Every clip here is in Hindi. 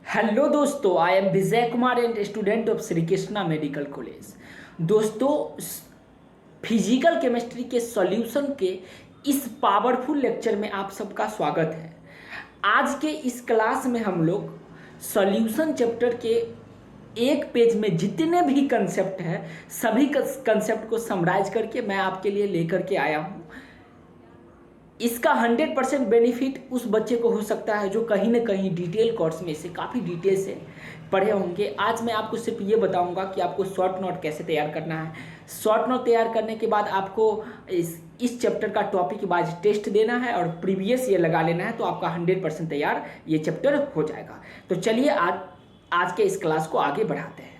हेलो दोस्तों, I am Vijay Kumar and student of Shri Krishna medical college. दोस्तों, फिजिकल केमिस्ट्री के सॉल्यूशन के इस पावरफुल लेक्चर में आप सबका स्वागत है। आज के इस क्लास में हम लोग सॉल्यूशन चैप्टर के एक पेज में जितने भी कंसेप्ट हैं सभी कंसेप्ट को समराइज करके मैं आपके लिए लेकर के आया हूँ। इसका 100% बेनिफिट उस बच्चे को हो सकता है जो कहीं ना कहीं डिटेल कोर्स में से काफ़ी डिटेल से पढ़े होंगे। आज मैं आपको सिर्फ ये बताऊंगा कि आपको शॉर्ट नोट कैसे तैयार करना है। शॉर्ट नोट तैयार करने के बाद आपको इस चैप्टर का टॉपिक वाइज टेस्ट देना है और प्रीवियस ईयर लगा लेना है, तो आपका 100% तैयार ये चैप्टर हो जाएगा। तो चलिए आज के इस क्लास को आगे बढ़ाते हैं।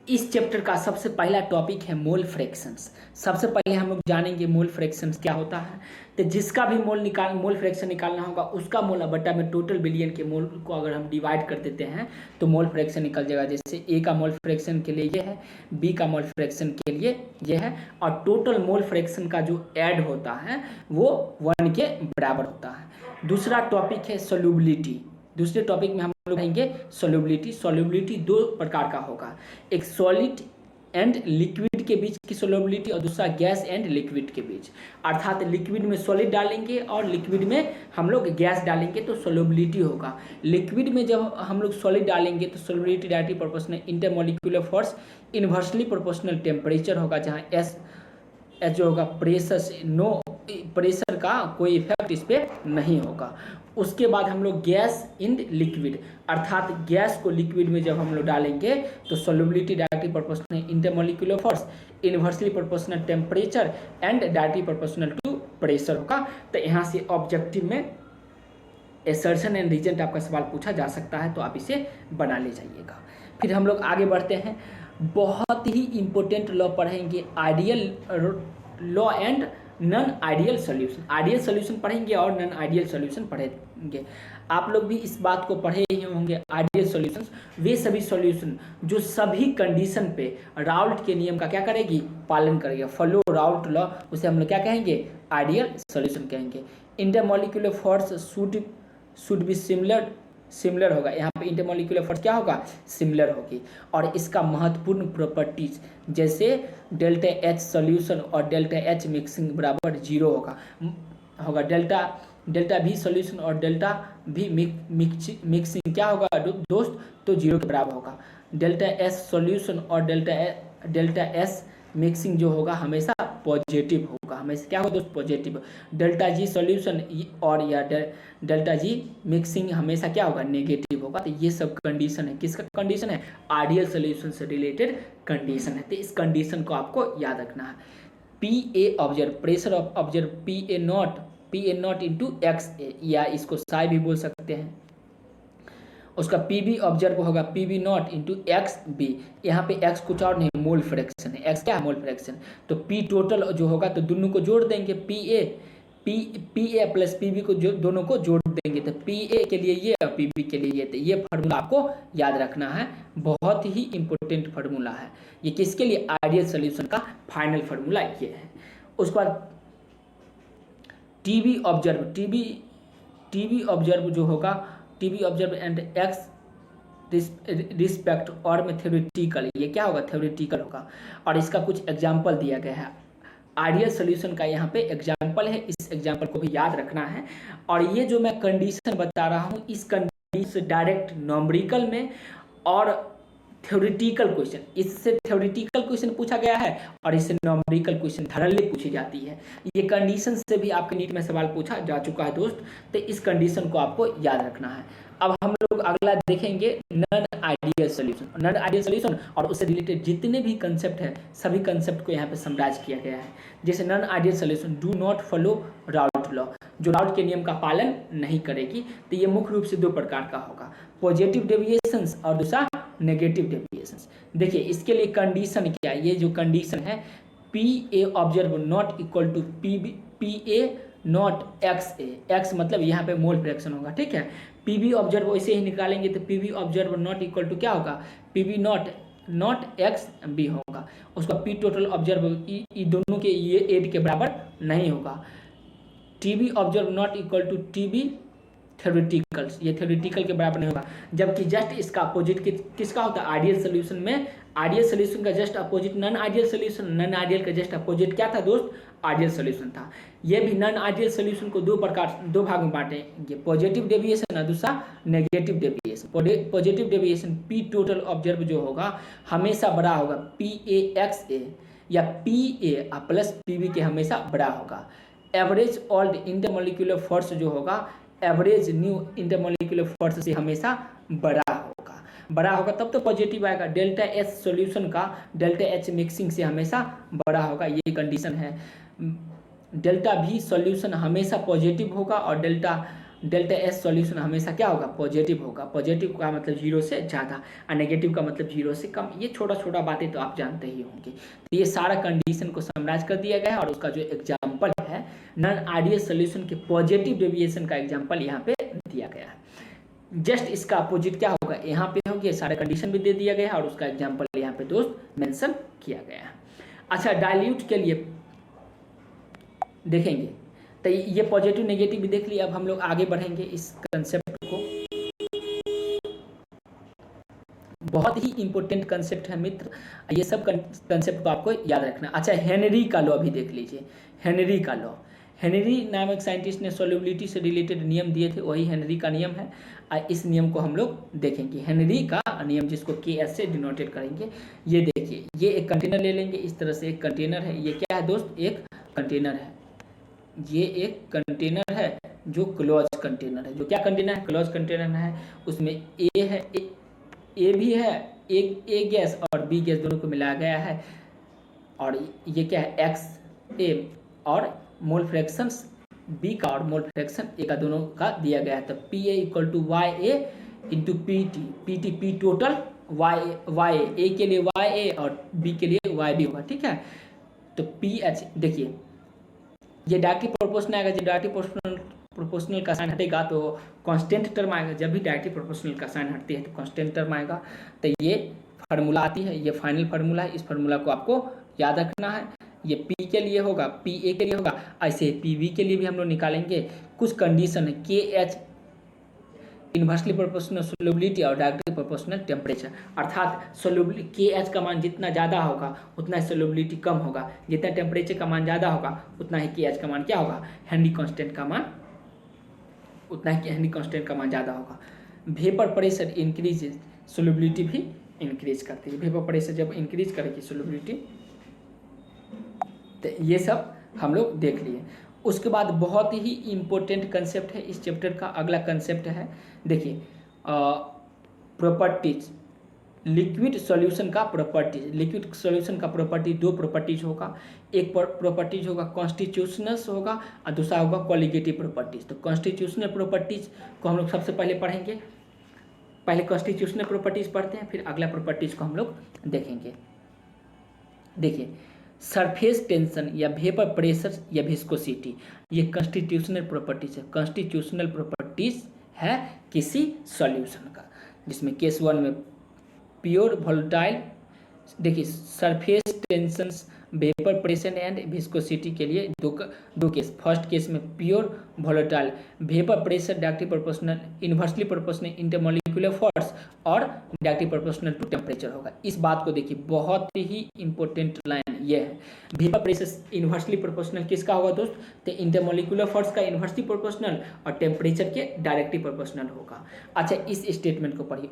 इस चैप्टर का सबसे पहला टॉपिक है मोल फ्रैक्शंस। सबसे पहले हम लोग जानेंगे मोल फ्रैक्शंस क्या होता है। तो जिसका भी मोल फ्रैक्शन निकालना होगा उसका मोल बट्टा में टोटल बिलियन के मोल को अगर हम डिवाइड कर देते हैं तो मोल फ्रैक्शन निकल जाएगा। जैसे ए का मोल फ्रैक्शन के लिए ये है, बी का मोल फ्रैक्शन के लिए ये है, और टोटल मोल फ्रैक्शन का जो ऐड होता है वो 1 के बराबर होता है। दूसरा टॉपिक है सोल्यूबिलिटी। दूसरे टॉपिक में हम लोग कहेंगे सोल्यूबिलिटी। सोल्यूबिलिटी दो प्रकार का होगा, एक सॉलिड एंड लिक्विड के बीच की सोल्यूबिलिटी और दूसरा गैस एंड लिक्विड के बीच। अर्थात लिक्विड में सॉलिड डालेंगे और लिक्विड में हम लोग गैस डालेंगे तो सोल्यूबिलिटी होगा। लिक्विड में जब हम लोग सॉलिड डालेंगे तो solubility directly proportional intermolecular force inversely proportional temperature होगा, जहाँ एच जो होगा प्रेशर का कोई इफेक्ट इस पर नहीं होगा। उसके बाद हम लोग गैस इन लिक्विड, अर्थात गैस को लिक्विड में जब हम लोग डालेंगे तो solubility directly proportional intermolecular force inversely proportional temperature and directly proportional to pressure होगा। तो यहाँ से ऑब्जेक्टिव में एसर्शन एंड रीजन आपका सवाल पूछा जा सकता है, तो आप इसे बना ले जाइएगा। फिर हम लोग आगे बढ़ते हैं, बहुत ही इंपॉर्टेंट लॉ पढ़ेंगे, ideal law and non ideal solution. Ideal solution पढ़ेंगे और नॉन आइडियल सॉल्यूशन पढ़ेंगे। आप लोग भी इस बात को पढ़े ही होंगे। आइडियल सॉल्यूशंस वे सभी सॉल्यूशन जो सभी कंडीशन पे राउल्ट के नियम का क्या करेगी, पालन करेगी, फॉलो राउल्ट लॉ, उसे हम लोग क्या कहेंगे, आइडियल सॉल्यूशन कहेंगे। Intermolecular force should be similar होगा। यहाँ पे इंटरमोलिक्यूलर फोर्स क्या होगा, सिमिलर होगी। और इसका महत्वपूर्ण प्रॉपर्टीज जैसे डेल्टा एच सॉल्यूशन और डेल्टा एच मिक्सिंग बराबर 0 होगा। डेल्टा भी सॉल्यूशन और डेल्टा भी मिक्सिंग क्या होगा दोस्त, तो 0 के बराबर होगा। डेल्टा एस सॉल्यूशन और डेल्टा एस मिक्सिंग जो होगा हमेशा पॉजिटिव होगा, हमेशा क्या होगा दोस्त, पॉजिटिव। डेल्टा जी सॉल्यूशन और या डेल्टा जी मिक्सिंग हमेशा क्या होगा, नेगेटिव होगा। तो ये सब कंडीशन है, किसका कंडीशन है, आइडियल सॉल्यूशन से रिलेटेड कंडीशन है। तो इस कंडीशन को आपको याद रखना है। P A observe, pressure of observe P A not into X A, या इसको साई भी बोल सकते हैं। उसका पी बी ऑब्जर्व होगा P B not into X B. यहाँ पे एक्स कुछ और नहीं, मोल फ्रैक्शन है। एक्स क्या है, मोल फ्रैक्शन। तो पी टोटल जो होगा तो दोनों को जोड़ देंगे, P A plus P B को दोनों को जोड़ देंगे तो पी ए के लिए ये और पी बी के लिए ये। तो ये फार्मूला आपको याद रखना है, बहुत ही इंपॉर्टेंट फार्मूला है ये। किसके लिए, आइडियल सोल्यूशन का फाइनल फार्मूला ये है। उसके बाद टी बी ऑब्जर्व जो होगा, T B observe and x respect और में थ्योरेटिकल, ये क्या होगा, थ्योरेटिकल होगा। और इसका कुछ एग्जाम्पल दिया गया है। आइडियल सोल्यूशन का यहाँ पे एग्जाम्पल है, इस एग्जाम्पल को भी याद रखना है। और ये जो मैं कंडीशन बता रहा हूँ, इस कंडीशन डायरेक्ट नॉमरिकल में और थ्योरेटिकल क्वेश्चन, इससे थ्योरेटिकल क्वेश्चन पूछा गया है और इससे नॉमरिकल क्वेश्चन धड़ल्ले पूछी जाती है। ये कंडीशन से भी आपके नीट में सवाल पूछा जा चुका है दोस्त, तो इस कंडीशन को आपको याद रखना है। अब हम लोग अगला देखेंगे non ideal solution. Non ideal solution और उससे रिलेटेड जितने भी कंसेप्ट है सभी कंसेप्ट को यहाँ पे समराइज किया गया है। जैसे non ideal solution do not follow Raoult law, जो राउल्ट के नियम का पालन नहीं करेगी। तो ये मुख्य रूप से दो प्रकार का होगा, पॉजिटिव डेविएशंस और दूसरा नेगेटिव डेविएशंस। देखिए इसके लिए कंडीशन क्या है, ये जो कंडीशन है P A observe not equal to P A not X A, X मतलब यहाँ पे मोल फ्रैक्शन होगा, ठीक है। पी बी ऑब्जर्व वैसे ही निकालेंगे तो P B observe not equal to क्या होगा, P B not not X B होगा। उसका पी टोटल ऑब्जर्व ई दोनों के ये 8 के बराबर नहीं होगा। T B observe not equal to T B theoreticals, ये थ्योरेटिकल के बराबर नहीं होगा। जबकि जस्ट इसका अपोजिट किसका होता है? आइडियल सोल्यूशन में आइडियल सोल्यूशन का just opposite non ideal solution, non ideal का जस्ट अपोजिट क्या था दोस्त? आइडियल सोल्यूशन था। ये भी नॉन आइडियल सोल्यूशन को दो भाग में बांटेंगे, पॉजिटिव डेविएशन और दूसरा negative deviation. Positive deviation P total observe जो होगा हमेशा बड़ा होगा पी ए एक्स ए या P A plus P B के हमेशा बड़ा होगा। एवरेज ओल्ड इंटरमोलिकुलर फोर्स जो होगा एवरेज न्यू इंटरमोलिकुलर फोर्स से हमेशा बड़ा होगा तब तो पॉजिटिव आएगा। डेल्टा एच सॉल्यूशन का डेल्टा एच मिक्सिंग से हमेशा बड़ा होगा, ये कंडीशन है। डेल्टा भी सॉल्यूशन हमेशा पॉजिटिव होगा और डेल्टा एस सॉल्यूशन हमेशा क्या होगा? पॉजिटिव होगा। पॉजिटिव का मतलब 0 से ज़्यादा और नेगेटिव का मतलब 0 से कम। ये छोटा बातें तो आप जानते ही होंगे। तो ये सारा कंडीशन को समराइज कर दिया गया है और उसका जो एग्जाम्पल है नॉन आइडियल सॉल्यूशन के पॉजिटिव डेविएशन का एग्जाम्पल यहाँ पे दिया गया है। जस्ट इसका अपोजिट क्या होगा यहाँ पे होगी, ये सारा कंडीशन भी दे दिया गया है और उसका एग्जाम्पल यहाँ पे दोस्त मेंशन किया गया है। अच्छा, डाइल्यूट के लिए देखेंगे तो ये पॉजिटिव नेगेटिव भी देख लिया। अब हम लोग आगे बढ़ेंगे इस कंसेप्ट को। बहुत ही इंपॉर्टेंट कंसेप्ट है मित्र, ये सब कंसेप्ट को आपको याद रखना। अच्छा, हेनरी का लॉ भी देख लीजिए। हेनरी का लॉ, हेनरी नामक साइंटिस्ट ने सॉल्युबिलिटी से रिलेटेड नियम दिए थे, वही हेनरी का नियम है। इस नियम को हम लोग देखेंगे, हेनरी का नियम, जिसको के एस से डिनोटेड करेंगे। ये देखिए, ये एक कंटेनर ले लेंगे, इस तरह से एक कंटेनर है। ये क्या है दोस्त? एक कंटेनर है। ये एक कंटेनर है जो क्लोज कंटेनर है। जो क्या कंटेनर है? क्लोज कंटेनर है। उसमें ए है, ए भी है, एक ए गैस और बी गैस दोनों को मिलाया गया है। और ये क्या है? एक्स ए और मोल फ्रैक्शन बी का और मोल फ्रैक्शन ए का दोनों का दिया गया है। तो P A equal to Y A into P T, P total Y A के लिए वाई ए और बी के लिए वाई बी होगा। ठीक है, तो पी एच देखिए, ये डायरेक्टली प्रोपोर्शनल आएगा। जब डायरेक्टली प्रोपोर्शनल का साइन हटेगा तो कांस्टेंट टर्म आएगा। जब भी डायरेक्टली प्रोपोर्शनल का साइन हटती है तो कांस्टेंट टर्म आएगा। तो ये फार्मूला आती है, ये फाइनल फार्मूला है। इस फार्मूला को आपको याद रखना है। ये P के लिए होगा, पी ए के लिए होगा, ऐसे पी वी के लिए भी हम लोग निकालेंगे। कुछ कंडीशन है, के एच इन्वर्सली प्रोपोर्शनल सोल्युबिलिटी और डायरेक्टली प्रोपोर्शनल टेम्परेचर, अर्थात सोल्युबिलिटी के एच का मान जितना ज़्यादा होगा उतना ही सोल्युबिलिटी कम होगा, जितना टेम्परेचर का मान ज़्यादा होगा उतना ही के एच का मान क्या होगा? हेनरी कांस्टेंट का मान, उतना ही हेनरी कांस्टेंट का मान ज़्यादा होगा। वेपर प्रेशर इंक्रीज, सोल्युबिलिटी भी इंक्रीज करती है। वेपर प्रेशर जब इंक्रीज करेगी सोल्युबिलिटी, तो ये सब हम लोग देख लिए। उसके बाद बहुत ही इम्पोर्टेंट कंसेप्ट है इस चैप्टर का, अगला कंसेप्ट है, देखिए प्रॉपर्टीज, लिक्विड सॉल्यूशन का प्रॉपर्टीज। लिक्विड सॉल्यूशन का प्रॉपर्टी, दो प्रॉपर्टीज होगा। एक प्रॉपर्टीज होगा कॉन्स्टिट्यूशनल होगा और दूसरा होगा कॉलिगेटिव प्रॉपर्टीज। तो कॉन्स्टिट्यूशनल प्रॉपर्टीज को हम लोग सबसे पहले पढ़ेंगे। पहले कॉन्स्टिट्यूशनल प्रॉपर्टीज पढ़ते हैं, फिर अगला प्रॉपर्टीज को हम लोग देखेंगे। देखिए, सरफेस टेंशन या वेपर प्रेशर या विस्कोसिटी, ये कॉन्स्टिट्यूशनल प्रॉपर्टीज है। कॉन्स्टिट्यूशनल प्रॉपर्टीज है किसी सॉल्यूशन का, जिसमें केस 1 में प्योर वोलेटाइल, देखिए surface tension, vapour pressure and viscosity के लिए दो केस। फर्स्ट केस में pure volatile, vapour pressure directly proportional, inversely proportional intermolecular force और डायरेक्टली प्रोपोर्शनल टू टेम्परेचर होगा। इस बात को देखिए, बहुत ही इंपॉर्टेंट लाइन ये है। वेपर प्रेशर इन्वर्सली प्रोपोर्शनल किसका होगा दोस्त? तो इंटरमोलिकुलर फोर्स का इन्वर्सली प्रोपोर्शनल और टेम्परेचर के डायरेक्टली प्रोपोर्शनल होगा। अच्छा, इस स्टेटमेंट को पढ़िए।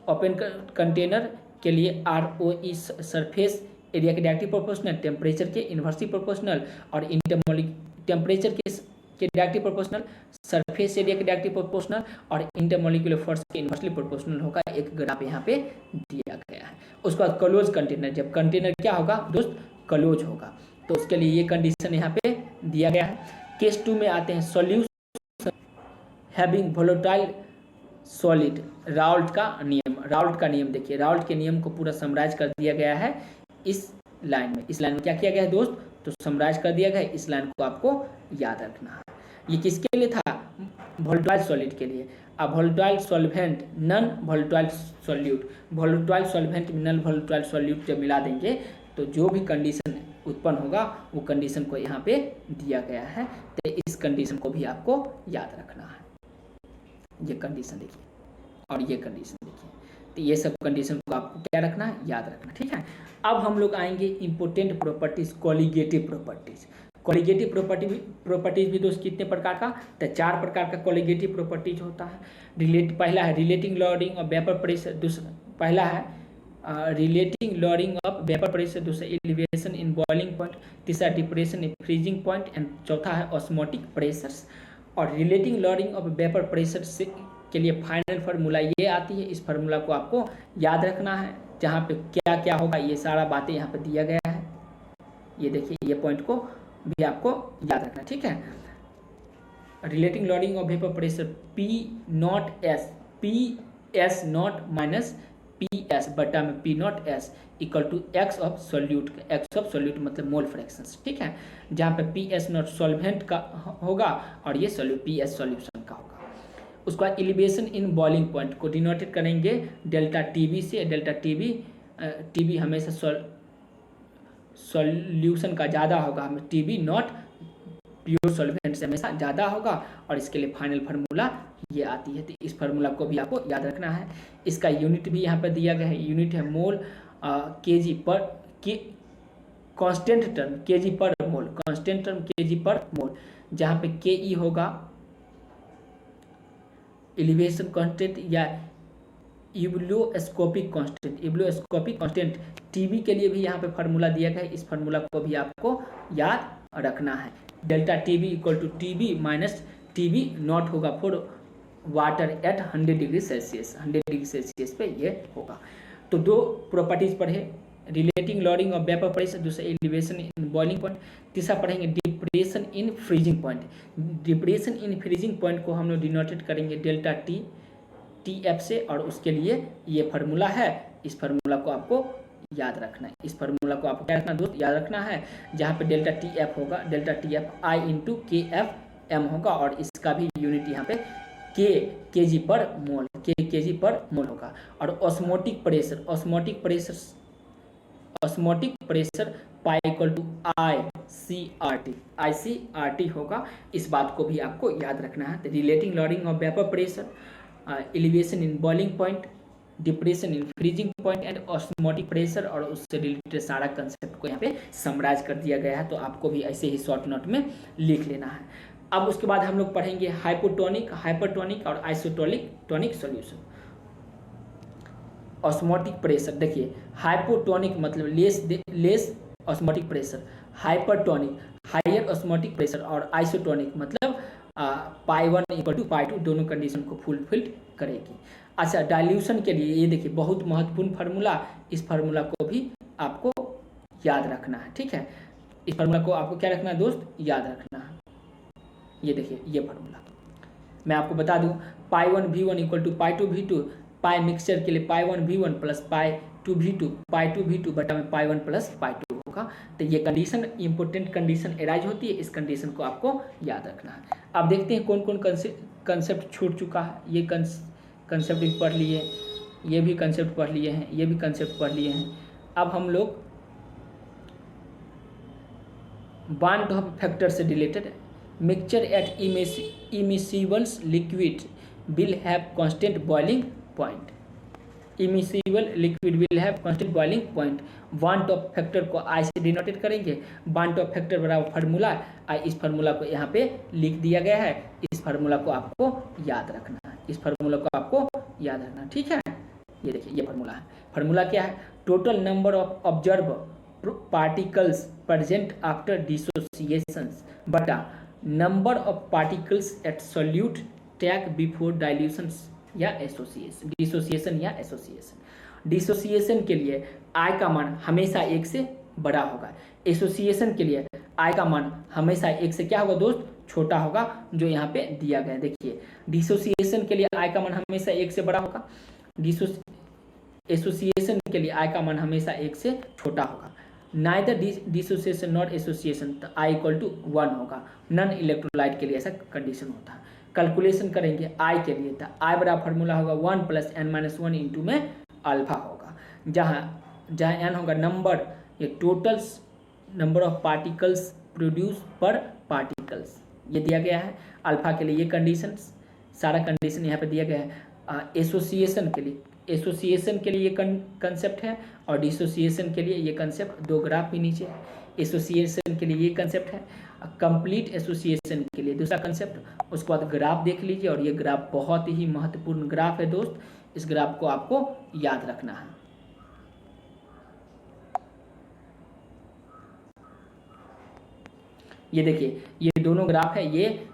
ओपन कंटेनर के लिए ROE सरफेस एरिया के डायरेक्टली प्रोपोर्शनल, टेम्परेचर के इन्वर्सली प्रोपोर्शनल और टेम्परेचर के डायरेक्टली प्रोपोर्शनल, सरफेस एरिया के डायरेक्टली प्रोपोर्शनल और इंटरमोलिकुलर फोर्स के इन्वर्सली प्रोपोर्शनल होगा। एक ग्राफ यहाँ पे दिया गया है। उसके बाद क्लोज कंटेनर, जब कंटेनर क्या होगा दोस्त? क्लोज होगा, तो उसके लिए ये कंडीशन यहाँ पे दिया गया है। केस 2 में आते हैं solution having volatile solid, Raoult का नियम देखिए, राउल्ट के नियम को पूरा समराइज कर दिया गया है इस लाइन में। इस लाइन में क्या किया गया है दोस्त? तो समराइज कर दिया गया है। इस लाइन को आपको याद रखना है। ये किसके लिए था? वोलेटाइल सॉलिड के लिए अ volatile solvent non volatile solute, volatile solvent में नॉन वोलेटाइल सॉल्यूट जब मिला देंगे तो जो भी कंडीशन उत्पन्न होगा वो कंडीशन को यहाँ पे दिया गया है। तो इस कंडीशन को भी आपको याद रखना है। ये कंडीशन देखिए और ये कंडीशन देखिए, तो ये सब कंडीशन को आपको क्या रखना है, याद रखना। ठीक है, अब हम लोग आएंगे important properties, colligative properties. Colligative properties भी दोस्त कितने प्रकार का, तो 4 प्रकार का कोलिगेटिव प्रॉपर्टीज होता है। पहला है relative lowering of vapour pressure, दूसरा पहला है relative lowering of vapour pressure, दूसरा एलिवेशन इन बॉइलिंग पॉइंट, तीसरा depression in freezing point and चौथा है ऑस्मोटिक प्रेशर्स। और relating lowering of vapour pressure से के लिए फाइनल फार्मूला ये आती है। इस फार्मूला को आपको याद रखना है, जहाँ पे क्या क्या होगा ये सारा बातें यहाँ पे दिया गया है। ये देखिए, ये पॉइंट को भी आपको याद रखना। ठीक है, relative lowering of vapour pressure P S not minus P S बटा में P not S equal to X of solute, X of solute मतलब मोल फ्रैक्शंस। ठीक है, जहाँ पे पी एस नॉट सॉल्वेंट का होगा और ये पी एस सॉल्यूशन का होगा। उसके बाद एलिवेशन इन बॉइलिंग पॉइंट को डिनोटेड करेंगे डेल्टा टीबी से। डेल्टा टीबी हमेशा सॉल्यूशन का ज़्यादा होगा, हमें टीबी नॉट प्योर सॉल्वेंट से हमेशा ज़्यादा होगा। और इसके लिए फाइनल फार्मूला ये आती है, तो इस फार्मूला को भी आपको याद रखना है। इसका यूनिट भी यहाँ पर दिया गया है, यूनिट है मोल केजी पर कांस्टेंट टर्म केजी पर मोल, कांस्टेंट टर्म केजी पर मोल, जहाँ पे के ई होगा एलिवेशन कांस्टेंट या इब्लोस्कोपिक कांस्टेंट। इब्लोस्कोपिक कांस्टेंट टीबी के लिए भी यहाँ पे फार्मूला दिया गया है, इस फार्मूला को भी आपको याद रखना है। Delta T B equal to T B minus T B not होगा for water at 100 degree Celsius, 100 degree Celsius पे ये होगा। तो 2 प्रॉपर्टीज पढ़े, relating lowering of vapour pressure, दूसरा एलिवेशन इन बॉइलिंग पॉइंट, तीसरा पढ़ेंगे depression in freezing point. Depression in freezing point को हम लोग डिनोटेड करेंगे डेल्टा टी एफ से, और उसके लिए ये फार्मूला है। इस फार्मूला को आपको याद रखना है। इस फार्मूला को आपको क्या रखना दोस्त, याद रखना है, जहाँ पे डेल्टा टी एफ होगा, delta T F I into के एफ एम होगा, और इसका भी यूनिट यहाँ पे के जी पर मोल, के जी पर मोल होगा। और osmotic pressure pi equal to I C R T होगा। इस बात को भी आपको याद रखना है। तो relating lowering of vapour pressure, elevation in boiling point, depression in freezing point and osmotic pressure, और उससे रिलेटेड सारा कंसेप्ट को यहाँ पे समराइज कर दिया गया है। तो आपको भी ऐसे ही शॉर्ट नोट में लिख लेना है। अब उसके बाद हम लोग पढ़ेंगे हाइपोटोनिक, हाइपरटोनिक और आइसोटोनिक सॉल्यूशन। ऑस्मोटिक प्रेशर देखिए, हाइपोटोनिक मतलब less osmotic pressure, hypertonic higher osmotic pressure, और आइसोटोनिक मतलब पाई 1 इक्वल टू पाई 2 दोनों कंडीशन को फुलफिल करेगी। अच्छा, डाइल्यूशन के लिए ये देखिए बहुत महत्वपूर्ण फार्मूला, इस फार्मूला को भी आपको याद रखना है। ठीक है, इस फार्मूला को आपको क्या रखना है दोस्त, याद रखना है। ये देखिए, ये फार्मूला मैं आपको बता दूं, pi 1 V1 equal to pi 2 V2, pi mixture के लिए पाई 1 V1 प्लस पाई 2 V2, पाई 2 V2 बटा में पाई 1 प्लस पाई 2 होगा। तो ये कंडीशन इंपॉर्टेंट कंडीशन एराइज होती है, इस कंडीशन को आपको याद रखना है। अब देखते हैं कौन कौन कंसेप्ट छूट चुका है। ये कंसेप्ट भी पढ़ लिए, ये भी कंसेप्ट पढ़ लिए हैं, ये भी कंसेप्ट पढ़ लिए हैं। अब हम लोग बॉन्ड ऑफ फैक्टर से related, mixture at immiscibles liquid will have constant boiling point, immiscible liquid will have constant boiling point. Van't Hoff factor को आई से डिनोटेड करेंगे, बॉन्ड ऑफ फैक्टर बराबर फार्मूला, इस फार्मूला को यहाँ पे लिख दिया गया है। इस फार्मूला को आपको याद रखना है, इस फार्मूला को आपको याद रखना। ठीक है, ये देखिए, ये फार्मूला है। फार्मूला क्या है, total number of observe particles present after dissociation बटा number of particles at solute tag before dilution या एसोसिएशन, डिसोसिएशन या एसोसिएशन। डिसोसिएशन के लिए आई का मान हमेशा 1 से बड़ा होगा, एसोसिएशन के लिए आई का मान हमेशा 1 से क्या होगा दोस्त, छोटा होगा, जो यहाँ पे दिया गया है। देखिए, डिसोसिएशन के लिए आई का मान हमेशा 1 से बड़ा होगा, एसोसिएशन के लिए आई का मान हमेशा 1 से छोटा होगा। नाइदर डिसोसिएशन नॉट एसोसिएशन, तो आई इक्वल टू 1 होगा। नॉन इलेक्ट्रोलाइट के लिए ऐसा कंडीशन होता है। कैलकुलेशन करेंगे आई के लिए, तो आई बड़ा फार्मूला होगा 1 + n-1 इंटू में अल्फा होगा, जहाँ n होगा नंबर, ये totals number of particles produce पर पार्टिकल्स, ये दिया गया है। अल्फा के लिए ये कंडीशन, सारा कंडीशन यहाँ पे दिया गया है। एसोसिएशन के लिए ये कंसेप्ट है, और डिसोसिएशन के लिए ये कंसेप्ट, दो ग्राफ भी नीचे है। एसोसिएशन के लिए ये कंसेप्ट है, कंप्लीट एसोसिएशन के लिए दूसरा कंसेप्ट। उसके बाद ग्राफ देख लीजिए, और ये ग्राफ बहुत ही महत्वपूर्ण ग्राफ है दोस्त, इस ग्राफ को आपको याद रखना है। ये देखिए, ये दोनों ग्राफ है, ये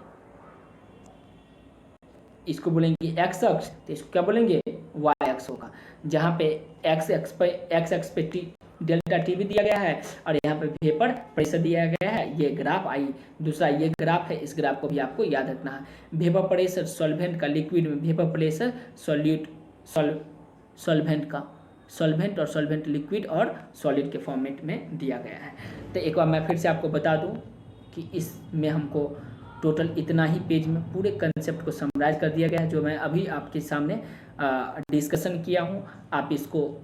इसको बोलेंगे एक्स अक्ष, तो इसको क्या बोलेंगे वाई अक्ष होगा, जहाँ पे एक्स एक्स पे डेल्टा टी भी दिया गया है, और यहाँ पे वेपर प्रेशर दिया गया है, ये ग्राफ आई। दूसरा ये ग्राफ है, इस ग्राफ को भी आपको याद रखना है। वेपर प्रेशर सॉल्वेंट का लिक्विड में, वेपर प्रेशर सॉल्वेंट और सॉल्वेंट लिक्विड और सॉलिड के फॉर्मेट में दिया गया है। तो एक बार मैं फिर से आपको बता दूं कि इसमें हमको टोटल इतना ही पेज में पूरे कंसेप्ट को समराइज कर दिया गया है, जो मैं अभी आपके सामने डिस्कशन किया हूं। आप इसको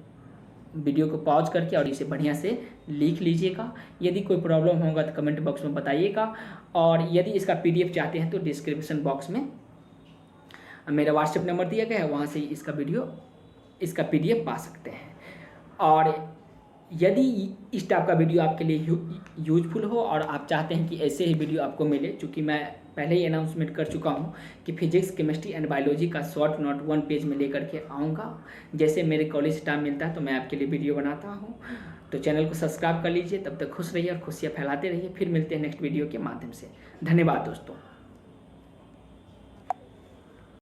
वीडियो को पॉज करके और इसे बढ़िया से लिख लीजिएगा। यदि कोई प्रॉब्लम होगा तो कमेंट बॉक्स में बताइएगा, और यदि इसका PDF चाहते हैं तो डिस्क्रिप्शन बॉक्स में मेरा व्हाट्सएप नंबर दिया गया है, वहाँ से इसका PDF पा सकते हैं। और यदि इस टाइप का वीडियो आपके लिए यूजफुल हो और आप चाहते हैं कि ऐसे ही वीडियो आपको मिले, चूँकि मैं पहले ही अनाउंसमेंट कर चुका हूं कि फिजिक्स, केमिस्ट्री एंड बायोलॉजी का शॉर्ट नोट 1 पेज में लेकर के आऊँगा। जैसे मेरे कॉलेज से टाइम मिलता है तो मैं आपके लिए वीडियो बनाता हूँ। तो चैनल को सब्सक्राइब कर लीजिए। तब तक खुश रहिए और खुशियाँ फैलाते रहिए। फिर मिलते हैं नेक्स्ट वीडियो के माध्यम से। धन्यवाद दोस्तों।